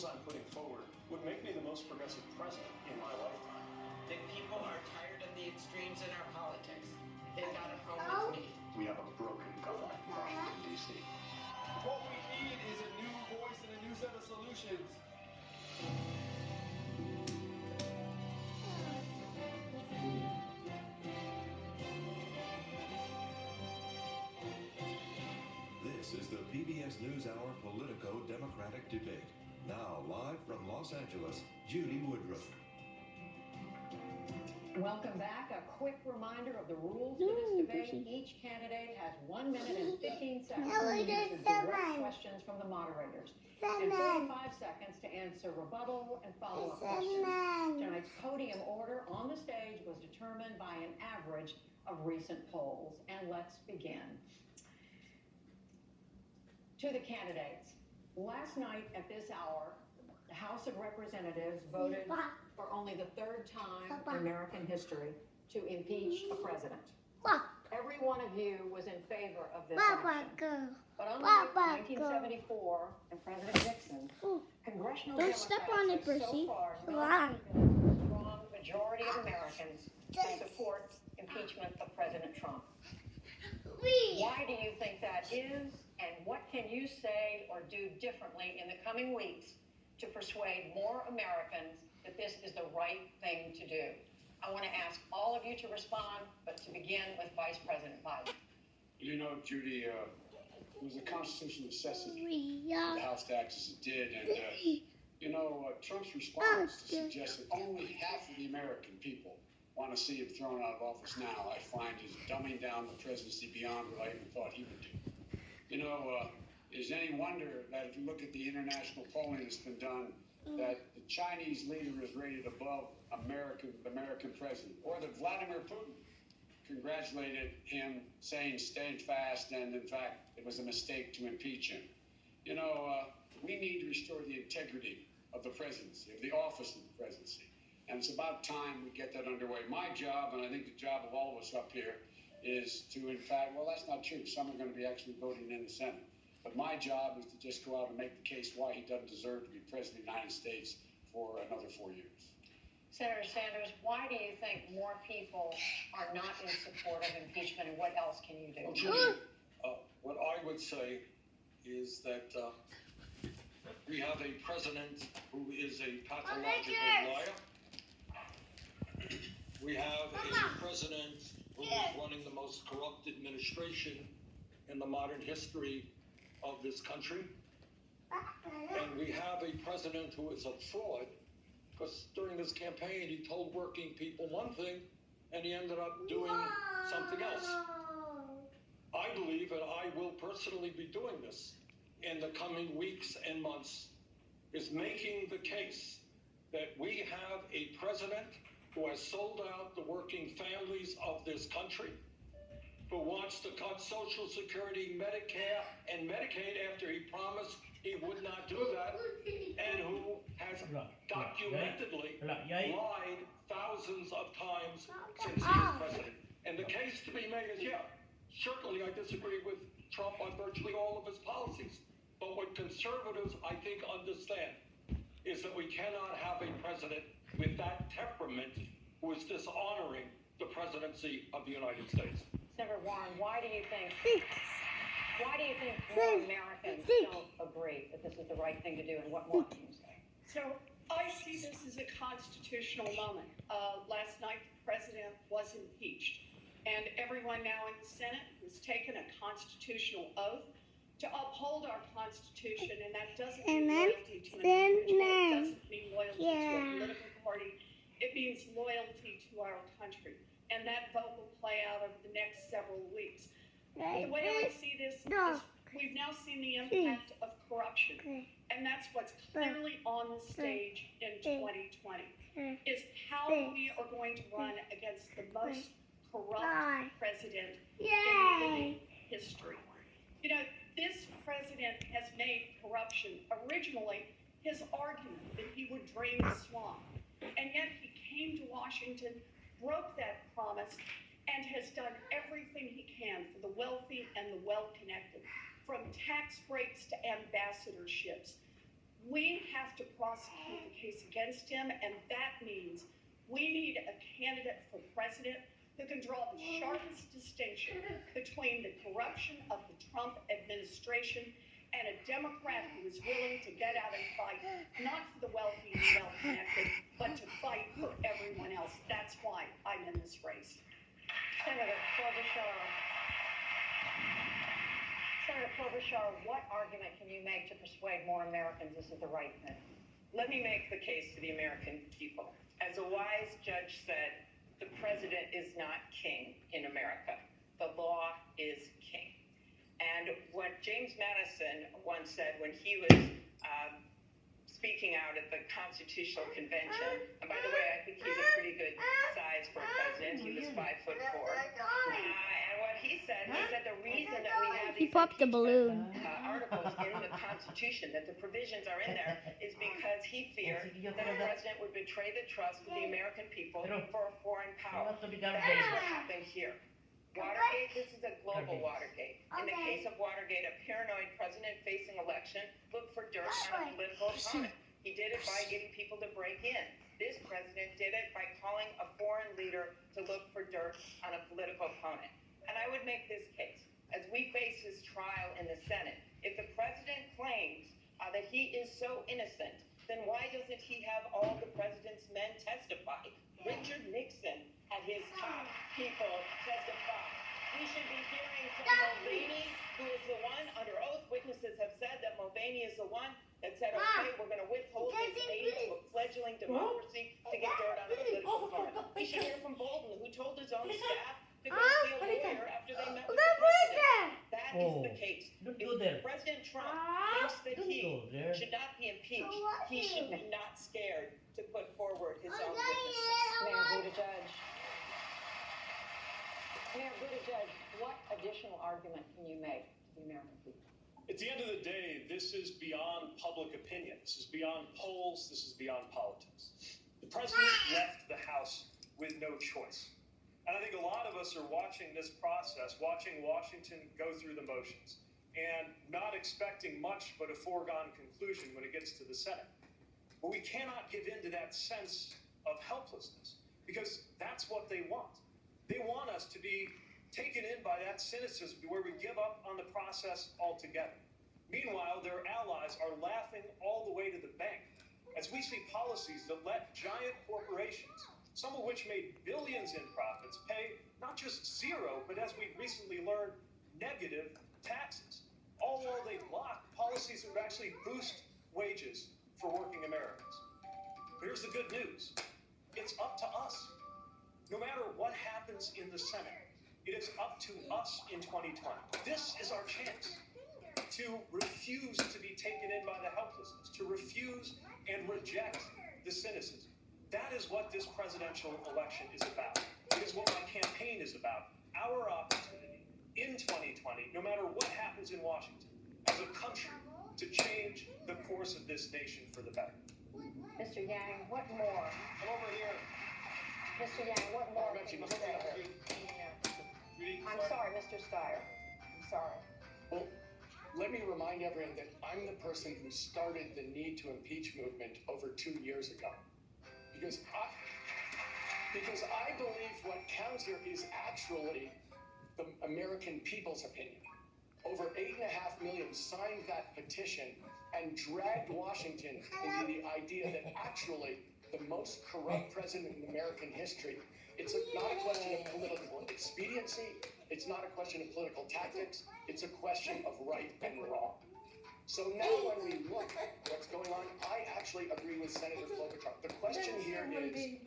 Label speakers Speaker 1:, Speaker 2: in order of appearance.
Speaker 1: proposals I'm putting forward would make me the most progressive president in my lifetime.
Speaker 2: The people are tired of the extremes in our politics. They've got a home with me.
Speaker 1: We have a broken government in Washington, D.C.
Speaker 3: What we need is a new voice and a new set of solutions.
Speaker 4: This is the PBS NewsHour Politico-Democratic Debate. Now, live from Los Angeles, Judy Woodruff.
Speaker 5: Welcome back. A quick reminder of the rules for this debate. Each candidate has 1 minute and 15 seconds to answer direct questions from the moderators, and 45 seconds to answer rebuttal and follow-up questions. Tonight's podium order on the stage was determined by an average of recent polls. And let's begin. To the candidates. Last night at this hour, the House of Representatives voted for only the third time in American history to impeach a president. Every one of you was in favor of this action. But unlike 1974 and President Nixon, congressional Democrats have so far not convinced a strong majority of Americans to support impeachment of President Trump. Why do you think that is, and what can you say or do differently in the coming weeks to persuade more Americans that this is the right thing to do? I want to ask all of you to respond, but to begin with Vice President Biden.
Speaker 6: You know, Judy, it was a constitutional necessity for the House to act as it did, and Trump's response to suggest that only half of the American people want to see him thrown out of office now, I find is dumbing down the presidency beyond what I even thought he would do. Is any wonder that if you look at the international polling that's been done, that the Chinese leader is rated above the American president, or that Vladimir Putin congratulated him, saying stay fast, and in fact, it was a mistake to impeach him. We need to restore the integrity of the presidency, of the office of the presidency. And it's about time we get that underway. My job, and I think the job of all of us up here, is to, in fact, well, that's not true. Some are going to be actually voting in the Senate. But my job is to just go out and make the case why he doesn't deserve to be president of the United States for another 4 years.
Speaker 5: Senator Sanders, why do you think more people are not in support of impeachment, and what else can you do?
Speaker 7: Well, Judy, what I would say is that we have a president who is a pathological liar. We have a president who is running the most corrupt administration in the modern history of this country. And we have a president who is a fraud, because during this campaign he told working people one thing and he ended up doing something else. I believe, and I will personally be doing this in the coming weeks and months, is making the case that we have a president who has sold out the working families of this country, who wants to cut Social Security, Medicare, and Medicaid after he promised he would not do that, and who has documentedly lied thousands of times since he was president. And the case to be made is, certainly I disagree with Trump on virtually all of his policies. But what conservatives, I think, understand is that we cannot have a president with that temperament who is dishonoring the presidency of the United States.
Speaker 5: Senator Warren, why do you think more Americans don't agree that this is the right thing to do, and what more can you say?
Speaker 8: So I see this as a constitutional moment. Last night, the president was impeached, and everyone now in the Senate has taken a constitutional oath to uphold our Constitution, and that doesn't mean loyalty to an individual. It doesn't mean loyalty to a political party. It means loyalty to our country, and that vote will play out over the next several weeks. The way I see this is we've now seen the impact of corruption, and that's what's clearly on the stage in 2020, is how we are going to run against the most corrupt president in living history. This president has made corruption originally his argument that he would drain the swamp, and yet he came to Washington, broke that promise, and has done everything he can for the wealthy and the well-connected, from tax breaks to ambassadorships. We have to prosecute the case against him, and that means we need a candidate for president who can draw the sharpest distinction between the corruption of the Trump administration and a Democrat who is willing to get out and fight, not for the wealthy and well-connected, but to fight for everyone else. That's why I'm in this race.
Speaker 5: Senator Klobuchar, what argument can you make to persuade more Americans this is the right thing?
Speaker 2: Let me make the case to the American people. As a wise judge said, the president is not king in America. The law is king. And what James Madison once said when he was speaking out at the Constitutional Convention, and by the way, I think he's a pretty good size for a president. He was 5'4". And what he said the reason that we have these articles in the Constitution, that the provisions are in there, is because he feared that a president would betray the trust of the American people for a foreign power. That is what happened here. Watergate, this is a global Watergate. In the case of Watergate, a paranoid president facing election looked for dirt on a political opponent. He did it by getting people to break in. This president did it by calling a foreign leader to look for dirt on a political opponent. And I would make this case. As we face this trial in the Senate, if the president claims that he is so innocent, then why doesn't he have all the president's men testify? Richard Nixon had his top people testify. We should be hearing from Mulvaney, who is the one under oath. Witnesses have said that Mulvaney is the one that said, okay, we're going to withhold his aid to a fledgling democracy to get dirt on a political opponent. We should hear from Bolton, who told his own staff to go see a lawyer after they met with the president. That is the case. If President Trump thinks that he should not be impeached, he should be not scared to put forward his own witnesses.
Speaker 5: Mayor Buttigieg, what additional argument can you make to the American people?
Speaker 1: At the end of the day, this is beyond public opinion. This is beyond polls. This is beyond politics. The president left the House with no choice. And I think a lot of us are watching this process, watching Washington go through the motions, and not expecting much but a foregone conclusion when it gets to the Senate. But we cannot give in to that sense of helplessness, because that's what they want. They want us to be taken in by that cynicism where we give up on the process altogether. Meanwhile, their allies are laughing all the way to the bank as we see policies that let giant corporations, some of which made billions in profits, pay not just zero, but as we recently learned, negative taxes. All while they block policies that would actually boost wages for working Americans. But here's the good news. It's up to us. No matter what happens in the Senate, it is up to us in 2020. This is our chance to refuse to be taken in by the helplessness, to refuse and reject the cynicism. That is what this presidential election is about. It is what my campaign is about. Our opportunity in 2020, no matter what happens in Washington, as a country, to change the course of this nation for the better.
Speaker 5: Mr. Yang, what more?
Speaker 6: Come over here.
Speaker 5: Mr. Yang, what more can you say? I'm sorry, Mr. Steyer. I'm sorry.
Speaker 3: Well, let me remind everyone that I'm the person who started the need to impeach movement over 2 years ago. Because I believe what counts here is actually the American people's opinion. Over 8.5 million signed that petition and dragged Washington into the idea that actually the most corrupt president in American history. It's not a question of political expediency. It's not a question of political tactics. It's a question of right and wrong. So now when we look at what's going on, I actually agree with Senator Klobuchar. The question here is,